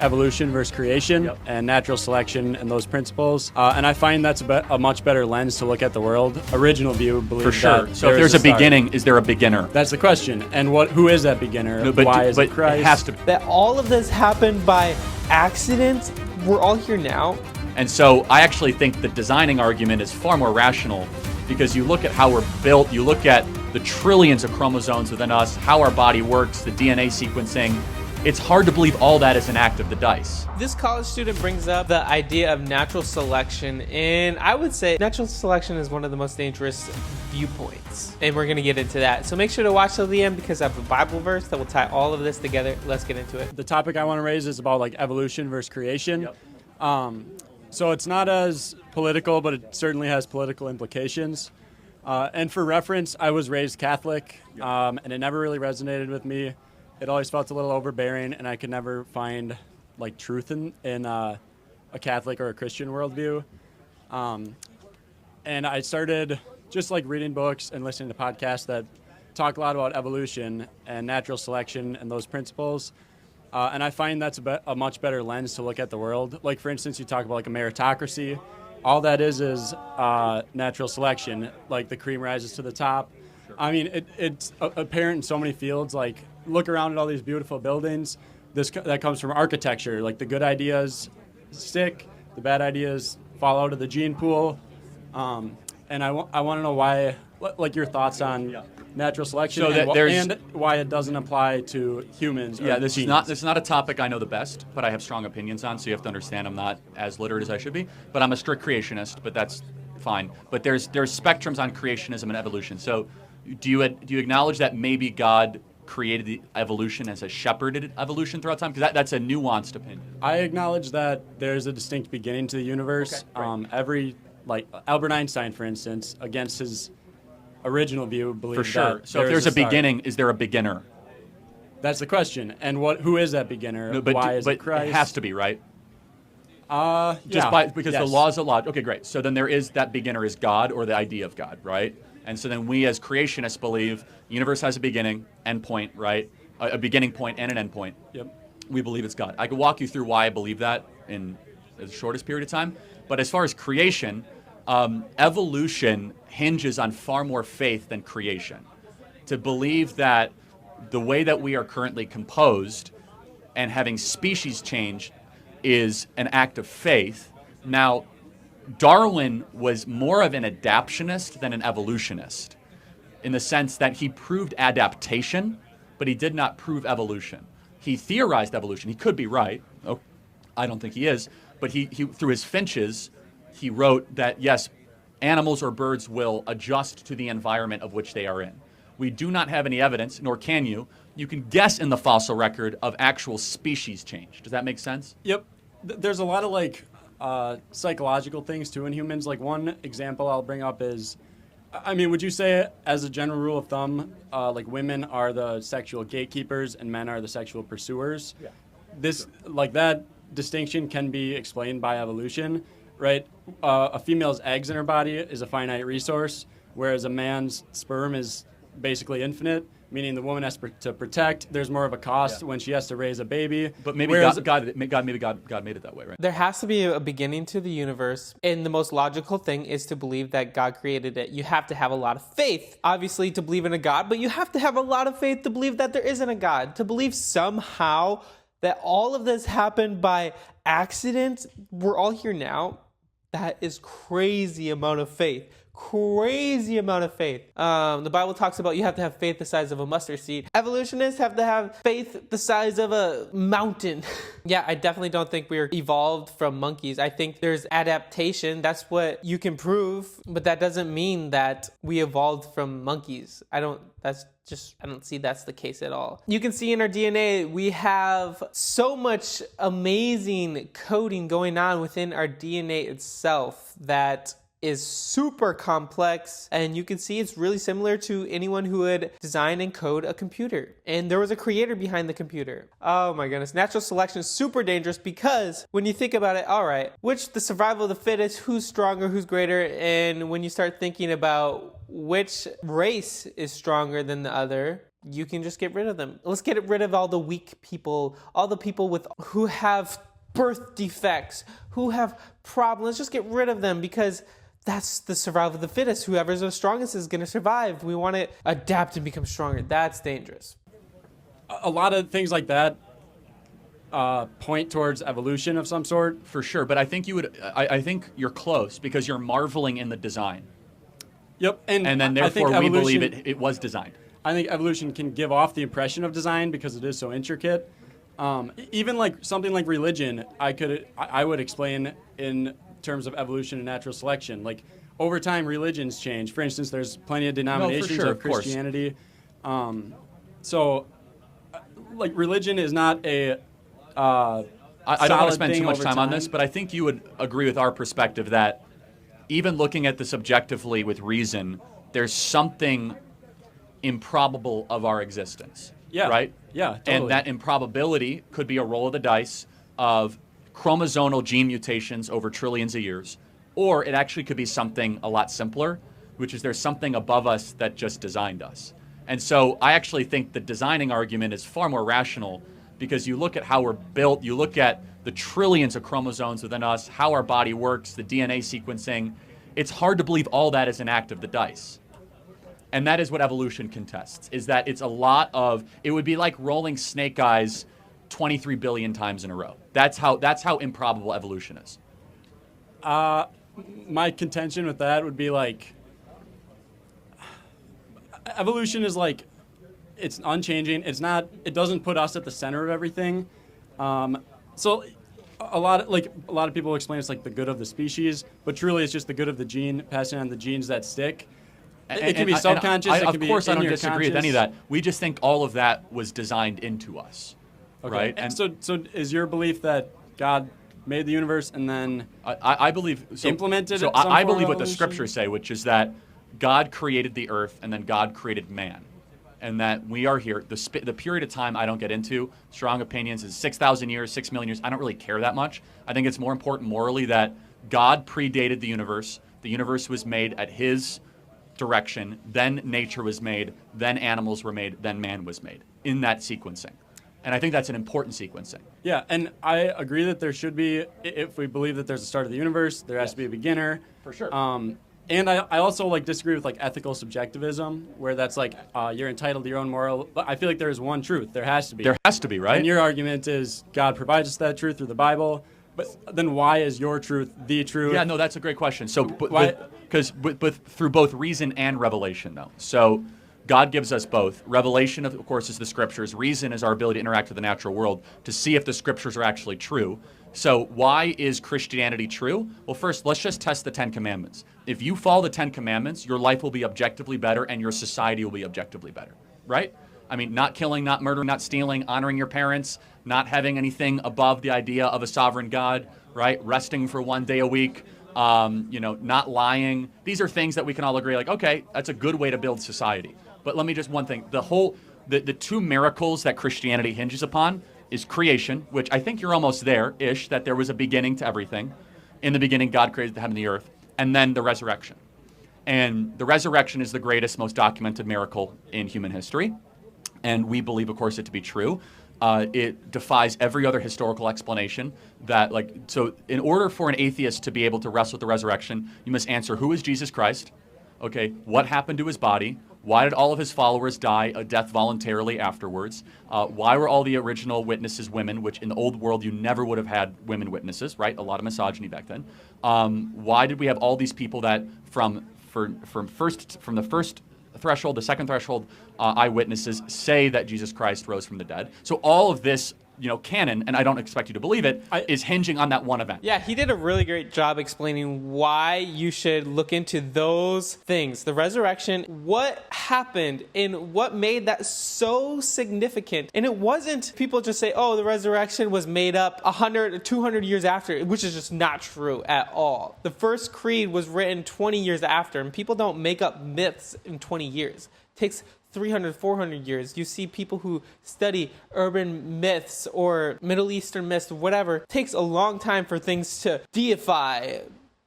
evolution versus creation and natural selection and those principles. And I find that's a much better lens to look at the world. Original view believes for sure. that So if there's a beginning, is there a beginner? That's the question. And who is that beginner? No, but why is it Christ? It has to be. That all of this happened by accident. We're all here now. And so I actually think the designing argument is far more rational, because you look at how we're built, you look at the trillions of chromosomes within us, how our body works, the DNA sequencing. It's hard to believe all that is an act of the dice. This college student brings up the idea of natural selection, and I would say natural selection is one of the most dangerous viewpoints, and we're going to get into that. So make sure to watch till the end, because I have a Bible verse that will tie all of this together. Let's get into it. The topic I want to raise is about like evolution versus creation. So it's not as political, but it certainly has political implications. And for reference, I was raised Catholic, and it never really resonated with me. It always felt a little overbearing, and I could never find like truth in a Catholic or a Christian worldview. And I started just like reading books and listening to podcasts that talk a lot about evolution and natural selection and those principles. And I find that's a much better lens to look at the world. Like, for instance, you talk about like a meritocracy. All that is natural selection. Like the cream rises to the top. I mean, it's apparent in so many fields. Like, look around at all these beautiful buildings. That comes from architecture. Like, the good ideas stick, the bad ideas fall out of the gene pool. And I want to know why, like, your thoughts on natural selection, so and why it doesn't apply to humans. This is not a topic I know the best, but I have strong opinions on. So you have to understand I'm not as literate as I should be. But I'm a strict creationist, but that's fine. But there's spectrums on creationism and evolution. So do you acknowledge that maybe God created the evolution as a shepherded evolution throughout time? Because that's a nuanced opinion. I acknowledge that there's a distinct beginning to the universe. Okay, Like Albert Einstein, for instance, against his original view, believed for sure. that So if there's a beginning, is there a beginner? That's the question. And who is that beginner? No, but why is it but Christ? it has to be, right? Because the laws of logic. Okay, great. So then there is that beginner is God, or the idea of God, right? And so then we as creationists believe the universe has a beginning, end point, right? A beginning point and an end point. Yep. We believe it's God. I could walk you through why I believe that in the shortest period of time. But as far as creation, evolution hinges on far more faith than creation. To believe that the way that we are currently composed and having species change is an act of faith. Now, Darwin was more of an adaptionist than an evolutionist, in the sense that he proved adaptation, but he did not prove evolution. He theorized evolution. He could be right. Oh, I don't think he is. But he through his finches, he wrote that, yes, animals or birds will adjust to the environment of which they are in. We do not have any evidence, nor can you. You can guess in the fossil record of actual species change. Does that make sense? Yep. There's a lot of like psychological things too in humans. Like, one example I'll bring up is, I mean, would you say as a general rule of thumb, like women are the sexual gatekeepers and men are the sexual pursuers? Yeah. That distinction can be explained by evolution, right? A female's eggs in her body is a finite resource, whereas a man's sperm is basically infinite, meaning the woman has to protect. There's more of a cost when she has to raise a baby. But maybe God made it that way, right? There has to be a beginning to the universe, and the most logical thing is to believe that God created it. You have to have a lot of faith, obviously, to believe in a God, but you have to have a lot of faith to believe that there isn't a God, to believe somehow that all of this happened by accident. We're all here now. That is crazy amount of faith. Crazy amount of faith. The Bible talks about you have to have faith the size of a mustard seed. Evolutionists have to have faith the size of a mountain. Yeah, I definitely don't think we're evolved from monkeys. I think there's adaptation. That's what you can prove, but that doesn't mean that we evolved from monkeys. I don't see that's the case at all. You can see in our DNA, we have so much amazing coding going on within our DNA itself that is super complex, and you can see it's really similar to anyone who would design and code a computer. And there was a creator behind the computer. Oh my goodness. Natural selection is super dangerous, because when you think about it, all right, the survival of the fittest, who's stronger, who's greater, and when you start thinking about which race is stronger than the other, you can just get rid of them. Let's get rid of all the weak people, all the people who have birth defects, who have problems. Let's just get rid of them, because that's the survival of the fittest. Whoever's the strongest is going to survive. We want to adapt and become stronger. That's dangerous. A lot of things like that point towards evolution of some sort. For sure, but I think I think you're close, because you're marveling in the design. Yep, and then therefore we believe it was designed. I think evolution can give off the impression of design because it is so intricate. Even like something like religion, I would explain in terms of evolution and natural selection. Like over time, religions change. For instance, there's plenty of denominations of Christianity. So, like religion is not a I don't want to spend too much time on this, but I think you would agree with our perspective that even looking at this objectively with reason, there's something improbable of our existence. Yeah. Right? Yeah, totally. And that improbability could be a roll of the dice of chromosomal gene mutations over trillions of years, or it actually could be something a lot simpler, which is there's something above us that just designed us. And so I actually think the designing argument is far more rational, because you look at how we're built, you look at the trillions of chromosomes within us, how our body works, the DNA sequencing. It's hard to believe all that is an act of the dice. And that is what evolution contests, is that it's a lot of, it would be like rolling snake eyes 23 billion times in a row. That's how improbable evolution is. My contention with that would be like, evolution is like, it's unchanging. It doesn't put us at the center of everything. So a lot of people explain it's like the good of the species, but truly it's just the good of the gene, passing on the genes that stick. It can be subconscious. Of course, I don't disagree with any of that. We just think all of that was designed into us, right? And so is your belief that God made the universe and then I believe implemented? So I believe what the scriptures say, which is that God created the earth and then God created man, and that we are here. The period of time I don't get into. Strong opinions is 6,000 years, 6 million years. I don't really care that much. I think it's more important morally that God predated the universe. The universe was made at His direction, then nature was made, then animals were made, then man was made, in that sequencing. And I think that's an important sequencing. Yeah, and I agree that there should be, if we believe that there's a start of the universe, there has to be a beginner. For sure. And I also disagree with ethical subjectivism, where that's you're entitled to your own moral. But I feel like there is one truth. There has to be. There has to be, right? And your argument is God provides us that truth through the Bible. But then why is your truth the truth? Yeah, no, that's a great question. So, because through both reason and revelation, though. So, God gives us both. Revelation, of course, is the scriptures. Reason is our ability to interact with the natural world to see if the scriptures are actually true. So, why is Christianity true? Well, first, let's just test the 10 Commandments. If you follow the 10 Commandments, your life will be objectively better and your society will be objectively better, right? I mean, not killing, not murdering, not stealing, honoring your parents, not having anything above the idea of a sovereign God, right? Resting for one day a week, not lying. These are things that we can all agree, okay, that's a good way to build society. But let me just one thing. The two miracles that Christianity hinges upon is creation, which I think you're almost there-ish, that there was a beginning to everything. In the beginning, God created the heaven and the earth. And then the resurrection. And the resurrection is the greatest, most documented miracle in human history. And we believe, of course, it to be true. It defies every other historical explanation. So in order for an atheist to be able to wrestle with the resurrection, you must answer, who is Jesus Christ? Okay, what happened to his body? Why did all of his followers die a death voluntarily afterwards? Why were all the original witnesses women, which in the old world you never would have had women witnesses, right? A lot of misogyny back then. Why did we have all these people that from the first threshold, the second threshold, eyewitnesses say that Jesus Christ rose from the dead? So all of this, canon, and I don't expect you to believe it, is hinging on that one event. Yeah, he did a really great job explaining why you should look into those things. The resurrection, what happened, and what made that so significant. And it wasn't people just say, oh, the resurrection was made up 100 or 200 years after, which is just not true at all. The first creed was written 20 years after, and people don't make up myths in 20 years. It takes 300, 400 years. You see people who study urban myths or Middle Eastern myths, whatever. It takes a long time for things to deify,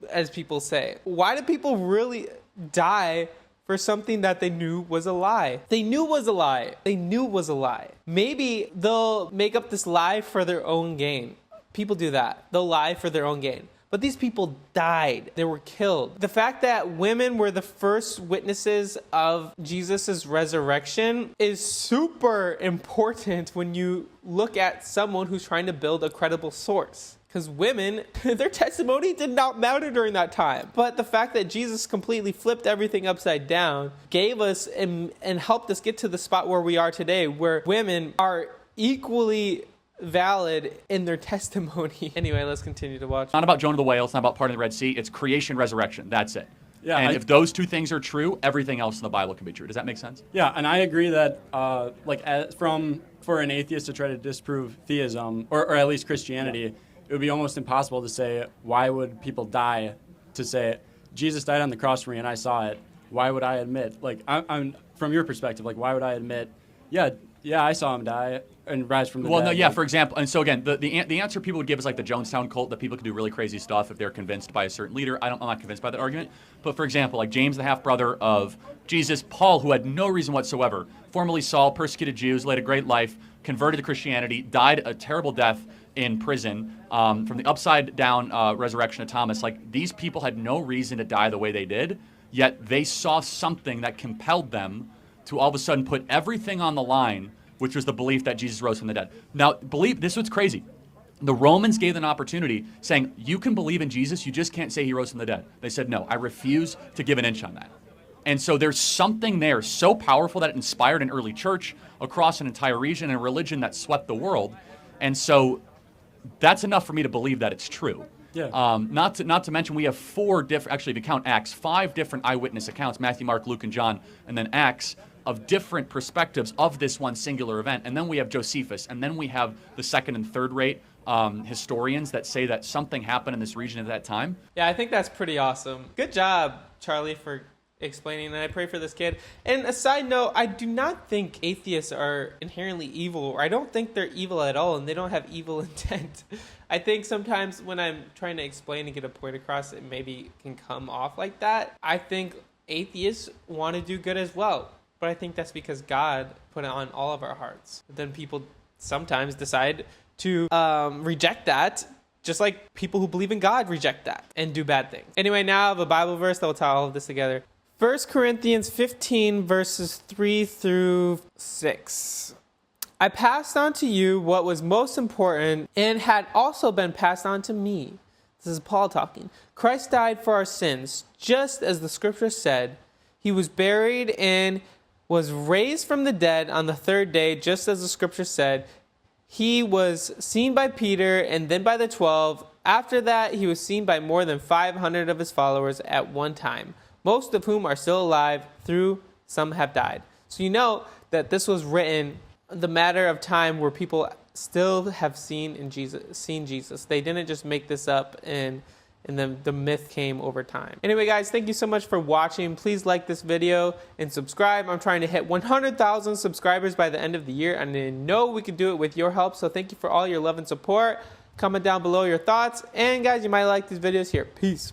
as people say. Why do people really die for something that they knew was a lie. They knew was a lie. They knew was a lie. Maybe they'll make up this lie for their own gain. People do that. They'll lie for their own gain. But these people died. They were killed. The fact that women were the first witnesses of Jesus' resurrection is super important when you look at someone who's trying to build a credible source. Because women, their testimony did not matter during that time. But the fact that Jesus completely flipped everything upside down gave us and helped us get to the spot where we are today, where women are equally valid in their testimony. Anyway, let's continue to watch. It's not about Jonah the whale. It's not about parting the Red Sea. It's creation, resurrection. That's it. Yeah, and if those two things are true, everything else in the Bible can be true. Does that make sense? Yeah, and I agree that for an atheist to try to disprove theism, or at least Christianity, it would be almost impossible to say, why would people die? To say, Jesus died on the cross for me and I saw it. Why would I admit, I'm from your perspective, why would I admit, yeah, I saw him die and rise from the dead? Well, no, yeah, for example. And so again, the answer people would give is like the Jonestown cult, that people can do really crazy stuff if they're convinced by a certain leader. I'm not convinced by that argument. But for example, like James, the half-brother of Jesus, Paul, who had no reason whatsoever, formerly Saul, persecuted Jews, led a great life, converted to Christianity, died a terrible death in prison, from the upside down resurrection of Thomas. Like, these people had no reason to die the way they did, yet they saw something that compelled them to all of a sudden put everything on the line, which was the belief that Jesus rose from the dead. Now, this is what's crazy. The Romans gave them an opportunity, saying, you can believe in Jesus, you just can't say he rose from the dead. They said, no, I refuse to give an inch on that. And so there's something there so powerful that it inspired an early church across an entire region and a religion that swept the world. And so that's enough for me to believe that it's true. Yeah. Not to mention, we have actually if you count Acts, 5 different eyewitness accounts, Matthew, Mark, Luke, and John, and then Acts, of different perspectives of this one singular event. And then we have Josephus, and then we have the second and third rate historians that say that something happened in this region at that time. Yeah, I think that's pretty awesome. Good job, Charlie, for explaining, and I pray for this kid. And a side note, I do not think atheists are inherently evil, or I don't think they're evil at all, and they don't have evil intent. I think sometimes when I'm trying to explain and get a point across, it maybe can come off like that. I think atheists want to do good as well, but I think that's because God put it on all of our hearts. But then people sometimes decide to reject that, just like people who believe in God reject that and do bad things. Anyway, now I have a Bible verse that will tie all of this together. 1 Corinthians 15, verses 3 through 6. I passed on to you what was most important and had also been passed on to me. This is Paul talking. Christ died for our sins, just as the scripture said. He was buried and was raised from the dead on the third day, just as the scripture said. He was seen by Peter and then by the 12. After that, he was seen by more than 500 of his followers at one time, most of whom are still alive, though some have died. So you know that this was written the matter of time where people still have seen Jesus. They didn't just make this up and then the myth came over time. Anyway, guys, thank you so much for watching. Please like this video and subscribe. I'm trying to hit 100,000 subscribers by the end of the year, and I know we can do it with your help. So thank you for all your love and support. Comment down below your thoughts. And guys, you might like these videos here. Peace.